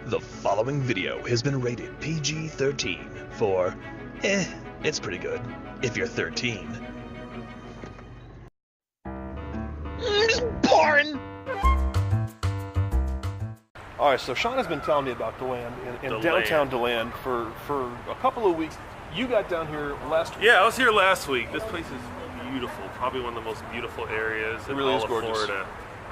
The following video has been rated PG-13 for, it's pretty good, if you're 13. Boring! Alright, so Shawn has been telling me about DeLand in downtown DeLand for a couple of weeks. You got down here last week. Yeah, I was here last week. This place is beautiful, probably one of the most beautiful areas in all of Florida.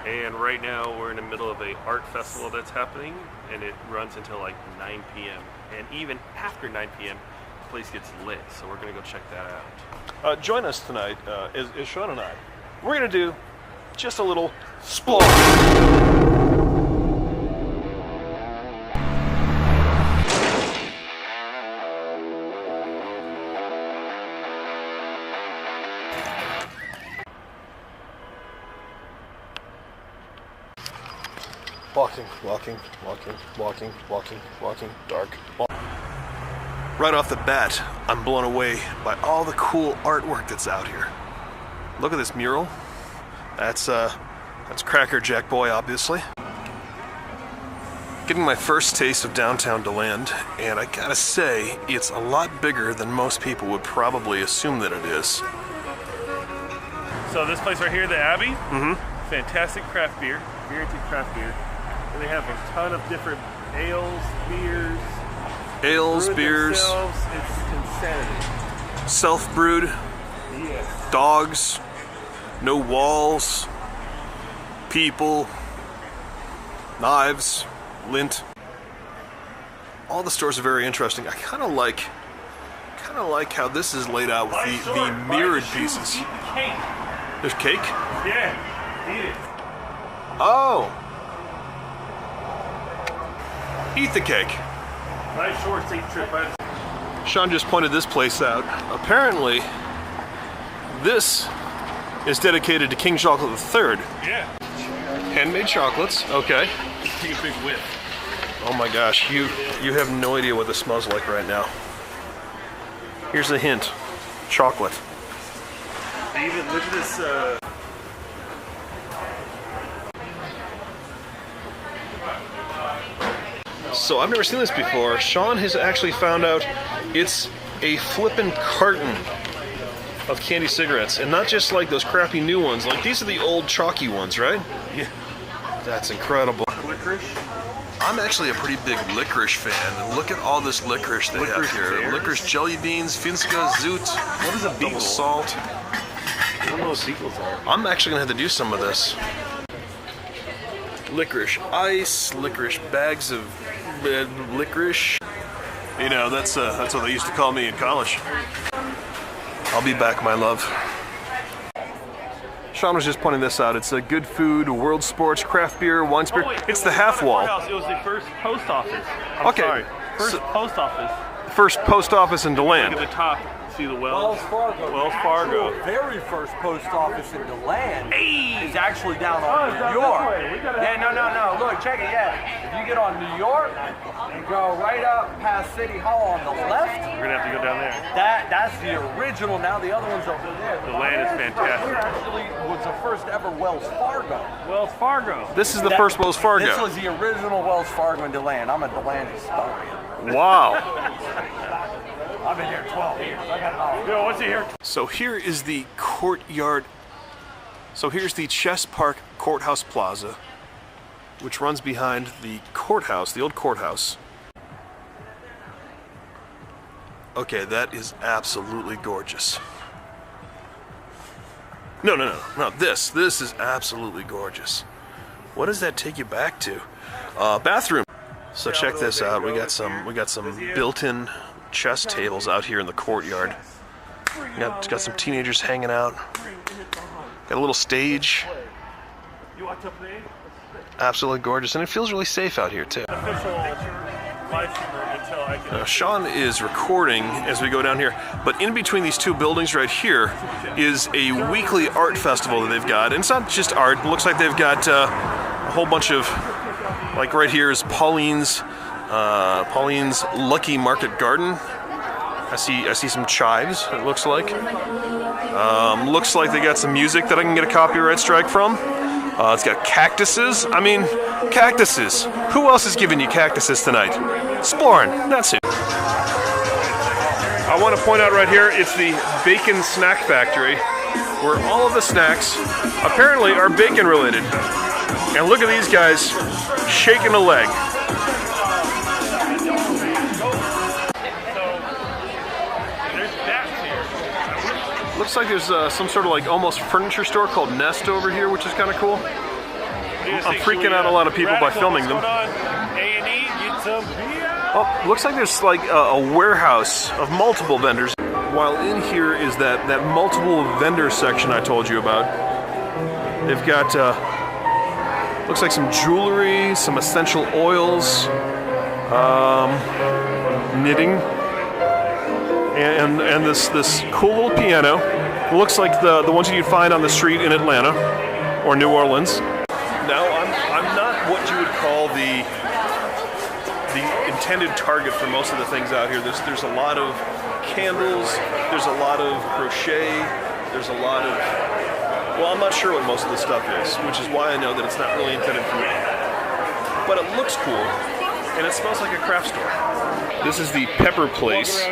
And right now we're in the middle of a art festival that's happening, and it runs until like 9 p.m. And even after 9 p.m., the place gets lit, so we're gonna go check that out. Join us tonight, is Shawn and I. We're gonna do just a little Splorin. Walking, dark. Right off the bat, I'm blown away by all the cool artwork that's out here. Look at this mural. That's Cracker Jack Boy, obviously. Getting my first taste of downtown DeLand, and I gotta say, it's a lot bigger than most people would probably assume that it is. So this place right here, the Abbey, fantastic craft beer, guaranteed craft beer. And they have a ton of different ales, beers. It's insanity. Self-brewed. Yeah. Dogs. No walls. People. Knives. Lint. All the stores are very interesting. I kind of like how this is laid out with the mirrored pieces. Eat the cake. There's cake? Yeah. Eat it. Oh. Eat the cake. Nice shorts, intrepid. Shawn just pointed this place out. Apparently, this is dedicated to King Chocolate III. Yeah. Handmade chocolates, okay. Take a big whiff. Oh my gosh, you have no idea what this smells like right now. Here's a hint. Chocolate. Even look at this, So I've never seen this before. Shawn has actually found out it's a flippin' carton of candy cigarettes, and not just like those crappy new ones. Like these are the old chalky ones, right? Yeah. That's incredible. Licorice? I'm actually a pretty big licorice fan, and look at all this licorice they have here. Bears? Licorice jelly beans, Finska, Zoot, What is a beagle? double salt. I don't know what beagles are. I'm actually gonna have to do some of this. Licorice ice, licorice bags of licorice. You know, that's what they used to call me in college. I'll be back, my love. Shawn was just pointing this out. It's a good food, world sports, craft beer, wine spirit. It's the half wall. It was the first post office. Okay. First post office. First post office in Look DeLand. at the top. See the Wells Fargo. Wells Fargo. The very first post office in DeLand Hey! is actually down on New York. Yeah, no. Look, check it. Yeah, if you get on New York and go right up past City Hall on the left, We're gonna have to go down there. that's the original. Now the other one's over there. The land is fantastic. Actually, was the first ever Wells Fargo. Wells Fargo. This is the first Wells Fargo. This was the original Wells Fargo in DeLand. I'm a DeLand historian. Wow. I've been here 12 years. I got it all. Yo, what's it here? So here is the courtyard. So here's the Chess Park Courthouse Plaza, which runs behind the courthouse, the old courthouse. Okay, that is absolutely gorgeous. No. This is absolutely gorgeous. What does that take you back to? Bathroom. So check this out. We got some built-in chess tables out here in the courtyard. Got some teenagers hanging out. Got a little stage. Absolutely gorgeous, and it feels really safe out here too. Shawn is recording as we go down here, but in between these two buildings right here is a weekly art festival that they've got. And it's not just art. It looks like they've got a whole bunch of, like right here is Pauline's Lucky Market Garden. I see some chives, it looks like. Looks like they got some music that I can get a copyright strike from. It's got cactuses. I mean, cactuses. Who else is giving you cactuses tonight? Splorin, that's it. I want to point out right here, it's the Bacon Snack Factory, where all of the snacks apparently are bacon related. And look at these guys shaking a leg. Looks like there's some sort of like almost furniture store called Nest over here, which is kind of cool. I'm freaking out a lot of people by filming them. Oh, looks like there's like a warehouse of multiple vendors. While in here is that multiple vendor section I told you about. They've got, looks like some jewelry, some essential oils, knitting. And this cool little piano. It looks like the ones that you'd find on the street in Atlanta or New Orleans. Now I'm not what you would call the intended target for most of the things out here. There's a lot of candles. There's a lot of crochet. There's a lot of, well, I'm not sure what most of the stuff is, which is why I know that it's not really intended for me. But it looks cool. And it smells like a craft store. This is the pepper place.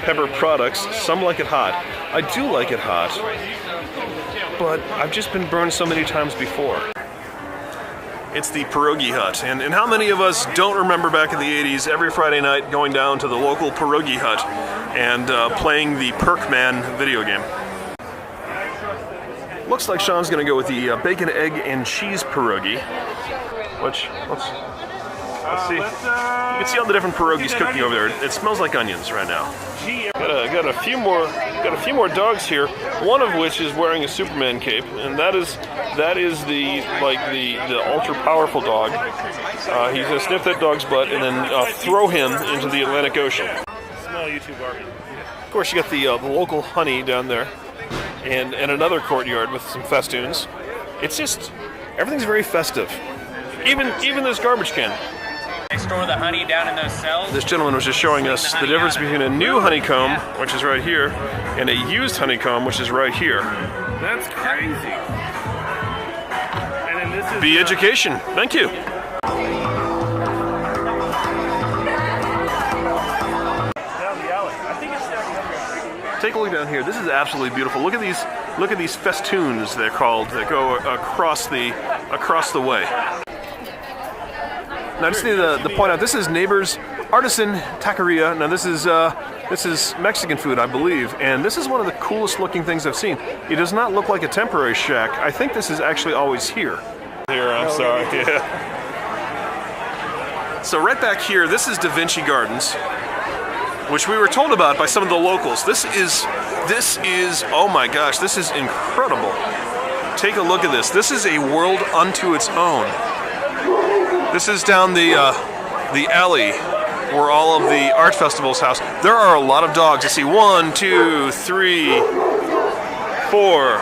Pepper products. Some like it hot. I do like it hot, but I've just been burned so many times before. It's the pierogi hut. And how many of us don't remember back in the 80s, every Friday night going down to the local pierogi hut and playing the Perkman video game? Looks like Shawn's gonna go with the bacon, egg, and cheese pierogi, which, let's see. You can see all the different pierogies cooking over there. It smells like onions right now. Got a few more dogs here. One of which is wearing a Superman cape, and that is the ultra powerful dog. He's gonna sniff that dog's butt and then throw him into the Atlantic Ocean. Smell YouTube Barbie. Of course, you got the local honey down there, and another courtyard with some festoons. It's just everything's very festive. Even this garbage can. They store the honey down in those cells. This gentleman was just showing us the difference between a new honeycomb, which is right here, and a used honeycomb, which is right here. That's crazy. And then this is Be education. Thank you. down the alley. I think it's down the alley. Take a look down here. This is absolutely beautiful. Look at these festoons, they're called, that go across the way. Now, I just need to point out, this is Neighbor's Artisan Taqueria. Now, this is Mexican food, I believe, and this is one of the coolest looking things I've seen. It does not look like a temporary shack. I think this is actually always here. I'm sorry. Yeah. So right back here, this is Vinci Gardens, which we were told about by some of the locals. This is, oh my gosh, this is incredible. Take a look at this. This is a world unto its own. This is down the alley where all of the art festivals house. There are a lot of dogs. I see 1, 2, 3, 4,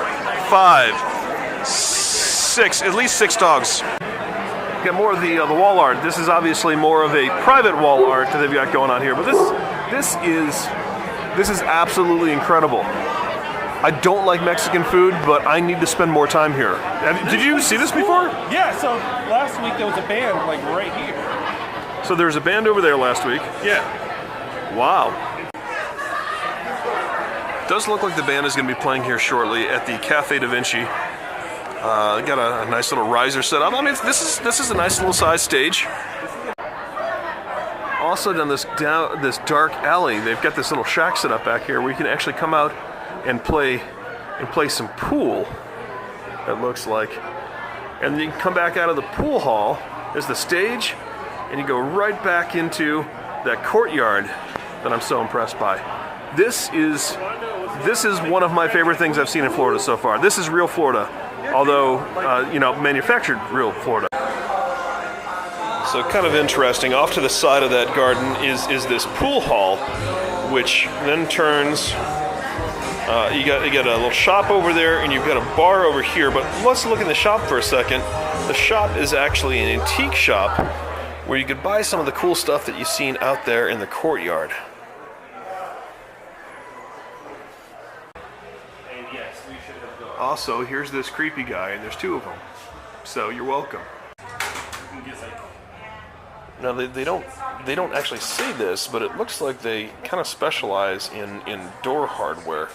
5, 6, at least 6 dogs. Got more of the wall art. This is obviously more of a private wall art that they've got going on here, but this is absolutely incredible. I don't like Mexican food, but I need to spend more time here. Did you see this before? Yeah, so last week there was a band like right here. So there was a band over there last week? Yeah. Wow. Does look like the band is going to be playing here shortly at the Cafe Da Vinci. Got a nice little riser set up. I mean, this is a nice little size stage. Also down this dark alley, they've got this little shack set up back here where you can actually come out and play some pool, it looks like. And then you can come back out of the pool hall, there's the stage, and you go right back into that courtyard that I'm so impressed by. This is one of my favorite things I've seen in Florida so far. This is real Florida, although, manufactured real Florida. So kind of interesting, off to the side of that garden is this pool hall, which then turns, you got a little shop over there, and you've got a bar over here, but let's look in the shop for a second. The shop is actually an antique shop where you could buy some of the cool stuff that you've seen out there in the courtyard. Also, here's this creepy guy, and there's 2 of them. So you're welcome. Now they don't actually say this, but it looks like they kind of specialize in door hardware.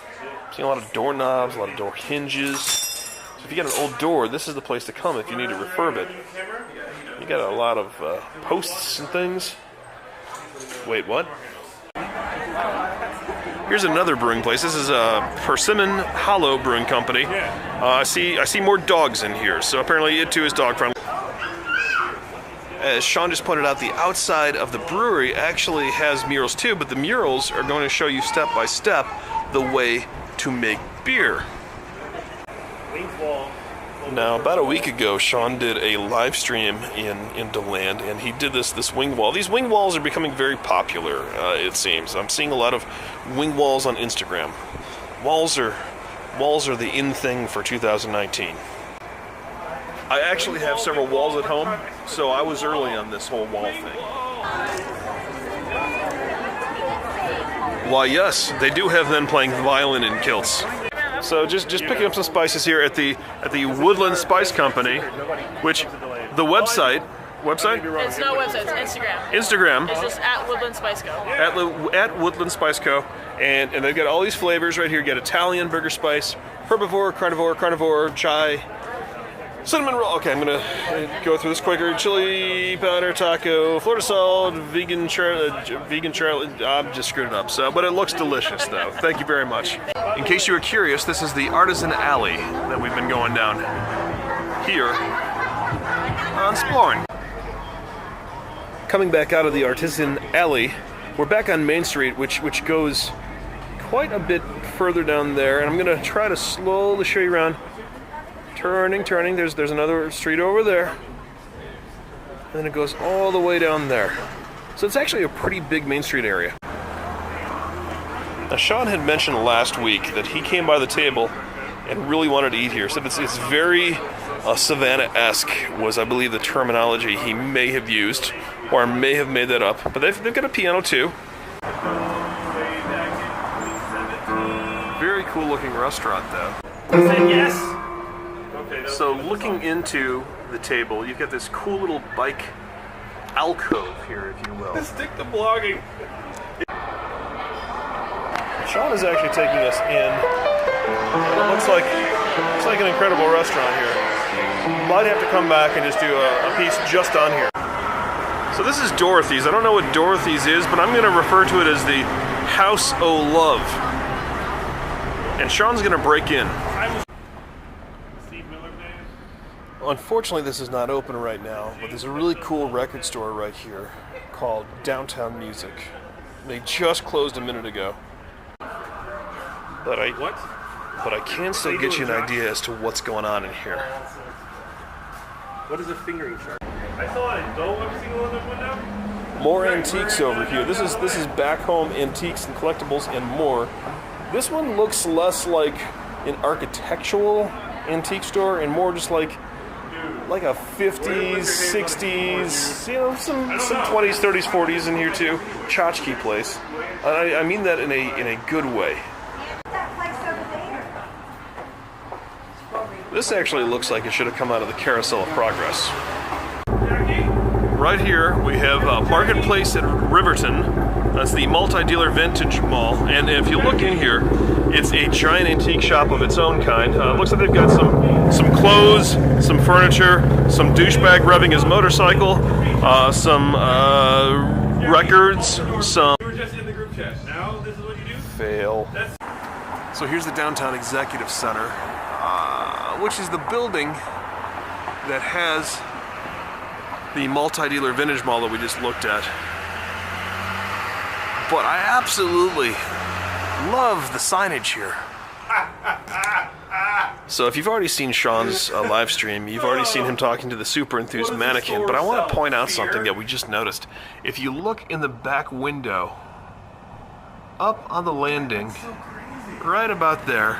See a lot of doorknobs, a lot of door hinges. So if you get an old door, this is the place to come if you need to refurb it. You got a lot of posts and things. Wait, what? Here's another brewing place. This is a Persimmon Hollow Brewing Company. I see more dogs in here, so apparently it too is dog friendly. As Shawn just pointed out, the outside of the brewery actually has murals too, but the murals are going to show you step by step the way to make beer. Now, about a week ago, Shawn did a live stream in DeLand, and he did this wing wall. These wing walls are becoming very popular, it seems. I'm seeing a lot of wing walls on Instagram. Walls are the in thing for 2019. I actually have several walls at home, so I was early on this whole wall thing. Why, yes, they do have them playing violin in kilts. So just picking up some spices here at the Woodland Spice Company, which the website. It's not a website, it's Instagram. Instagram. It's just at Woodland Spice Co. At Woodland Spice Co. And they've got all these flavors right here. You got Italian, burger spice, herbivore, carnivore, chai, cinnamon roll. Okay, I'm gonna go through this quicker. Chili powder, taco, Florida salt, vegan Charlotte. I'm just screwed it up. So, but it looks delicious though. Thank you very much. In case you were curious, this is the Artisan Alley that we've been going down here on Splorin. Coming back out of the Artisan Alley, we're back on Main Street, which goes quite a bit further down there, and I'm gonna try to slowly show you around. Turning. There's another street over there, and then it goes all the way down there. So it's actually a pretty big Main Street area. Now, Shawn had mentioned last week that he came by the table and really wanted to eat here. Said it's very Savannah-esque was, I believe, the terminology he may have used, or may have made that up. But they've got a piano too. Very cool looking restaurant though. I said yes. So looking into the table, you've got this cool little bike alcove here, if you will. Stick to blogging. Shawn is actually taking us in. It looks like an incredible restaurant here. Might have to come back and just do a piece just on here. So this is Dorothy's. I don't know what Dorothy's is, but I'm going to refer to it as the House O' Love. And Shawn's going to break in. Unfortunately, this is not open right now, but there's a really cool record store right here called Downtown Music. They just closed a minute ago. But I can still get you an idea as to what's going on in here. What is a fingering chart? I saw it in Dole every single one that went down. More antiques over here. This is back home antiques and collectibles and more. This one looks less like an architectural antique store and more just like a 50s, 60s, you know, some 20s, 30s, 40s in here too. Tchotchke place. I mean that in a good way. This actually looks like it should have come out of the Carousel of Progress. Right here we have Marketplace at Riverton. That's the multi-dealer vintage mall, and if you look in here, it's a giant antique shop of its own kind. Looks like they've got some clothes, some furniture, some douchebag revving his motorcycle, some records, some... You were just in the group chat. Now this is what you do? Fail. So here's the Downtown Executive Center, which is the building that has the multi-dealer vintage mall that we just looked at. But I absolutely love the signage here. So if you've already seen Shawn's live stream, you've already seen him talking to the super enthused mannequin, but I want to point out something that we just noticed. If you look in the back window, up on the landing, right about there,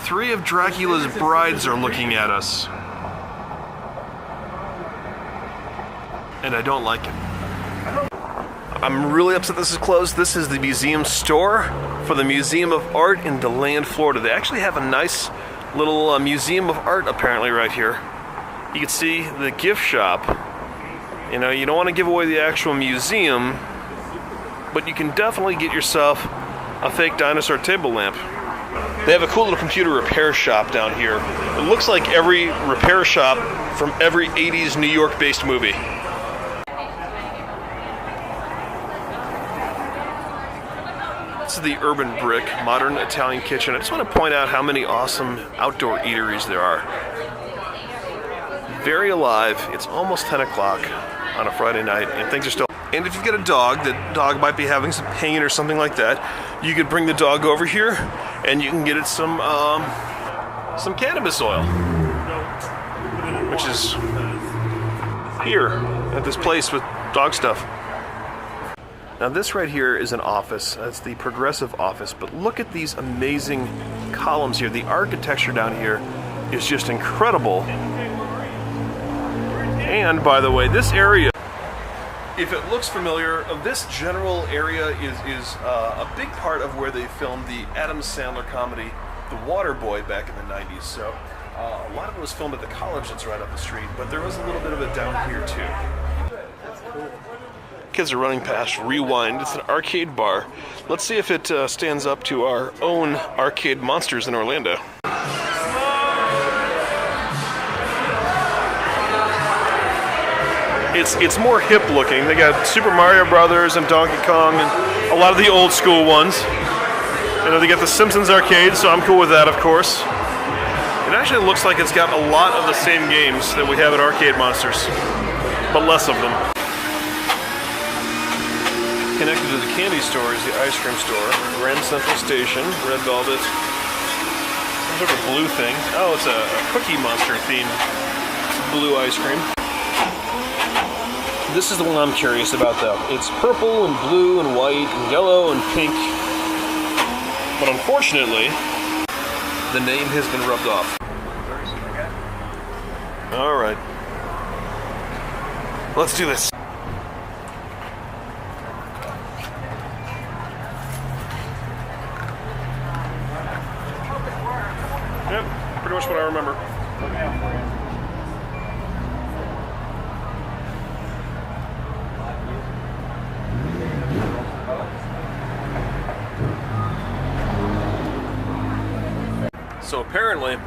3 of Dracula's brides are looking at us. And I don't like it. I'm really upset this is closed. This is the museum store for the Museum of Art in DeLand, Florida. They actually have a nice little museum of art apparently right here. You can see the gift shop. You know, you don't want to give away the actual museum, but you can definitely get yourself a fake dinosaur table lamp. They have a cool little computer repair shop down here. It looks like every repair shop from every 80s New York-based movie. This is the Urban Brick Modern Italian Kitchen. I just want to point out how many awesome outdoor eateries there are. Very alive. It's almost 10 o'clock on a Friday night, and things are still... And if you've got a dog, the dog might be having some pain or something like that, you could bring the dog over here, and you can get it some cannabis oil, which is here at this place with dog stuff. Now this right here is an office. That's the Progressive office, but look at these amazing columns here. The architecture down here is just incredible. And by the way, this area, if it looks familiar, this general area is a big part of where they filmed the Adam Sandler comedy, The Waterboy, back in the 90s. So a lot of it was filmed at the college that's right up the street, but there was a little bit of it down here too. That's cool. Kids are running past Rewind. It's an arcade bar. Let's see if it stands up to our own arcade monsters in Orlando. It's more hip looking. They got Super Mario Brothers and Donkey Kong and a lot of the old school ones. You know, they got the Simpsons arcade, so I'm cool with that, of course. It actually looks like it's got a lot of the same games that we have at Arcade Monsters, but less of them. Connected to the candy store is the ice cream store, Grand Central Station, Red Velvet, some sort of blue thing. Oh, it's a Cookie Monster theme. It's blue ice cream. This is the one I'm curious about though. It's purple and blue and white and yellow and pink. But unfortunately, the name has been rubbed off. Alright. Let's do this. Yep, pretty much what I remember. So apparently,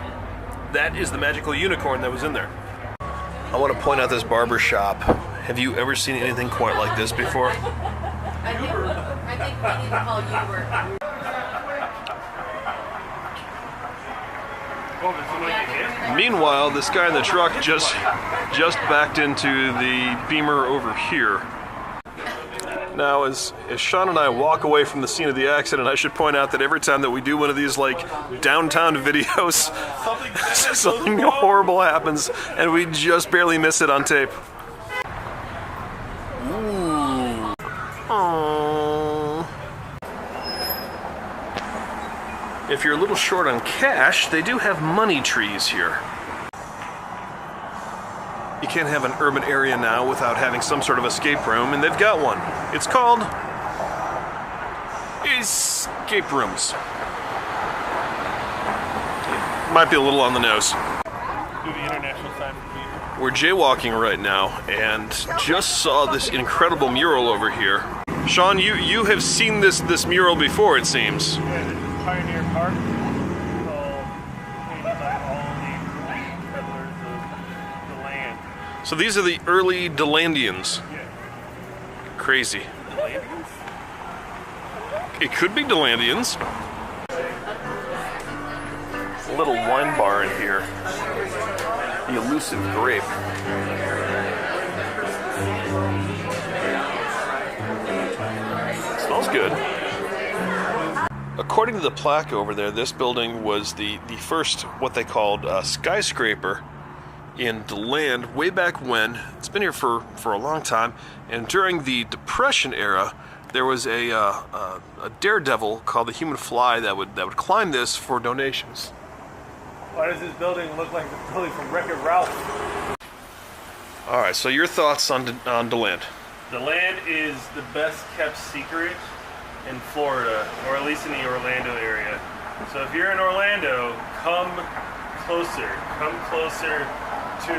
that is the magical unicorn that was in there. I want to point out this barber shop. Have you ever seen anything quite like this before? I think we need to call Uber. Meanwhile, this guy in the truck just backed into the Beamer over here. Now, as Shawn and I walk away from the scene of the accident, I should point out that every time that we do one of these, like, downtown videos, something horrible happens, and we just barely miss it on tape. Ooh. Aww. If you're a little short on cash, they do have money trees here. You can't have an urban area now without having some sort of escape room, and they've got one. It's called Escape Rooms. It might be a little on the nose. Do the international sign for me. We're jaywalking right now, and just saw this incredible mural over here. Shawn, you have seen this mural before, it seems. Yeah, this is Pioneer Park. Painted by all the settlers of the land. So these are the early DeLandians. Yeah. Crazy. Landings? It could be DeLandians. A little wine bar in here. The Elusive Grape. Smells good. According to the plaque over there, this building was the first, what they called skyscraper in DeLand way back when. It's been here for a long time, and during the Depression era, there was a daredevil called the Human Fly that would climb this for donations. Why does this building look like the building from Wreck-It Ralph? All right, so your thoughts on DeLand? DeLand is the best kept secret in Florida, or at least in the Orlando area. So if you're in Orlando, come closer. Come closer to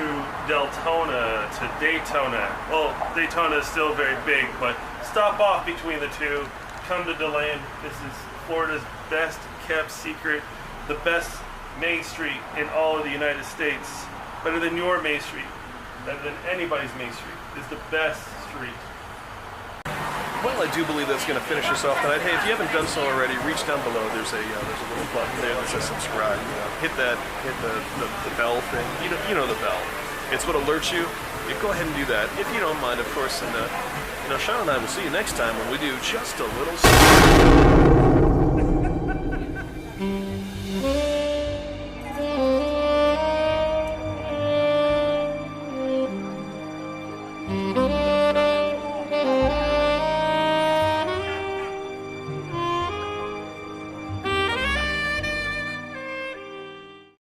Deltona, to Daytona. Well, Daytona is still very big, but stop off between the two. Come to DeLand. This is Florida's best kept secret, the best Main Street in all of the United States. Better than your Main Street, better than anybody's Main Street. It's the best street. Well, I do believe that's going to finish us off tonight. Hey, if you haven't done so already, reach down below. There's a little button there that says subscribe. Hit the bell thing. You know the bell. It's what alerts you. You go ahead and do that if you don't mind, of course. And Shawn and I will see you next time when we do just a little.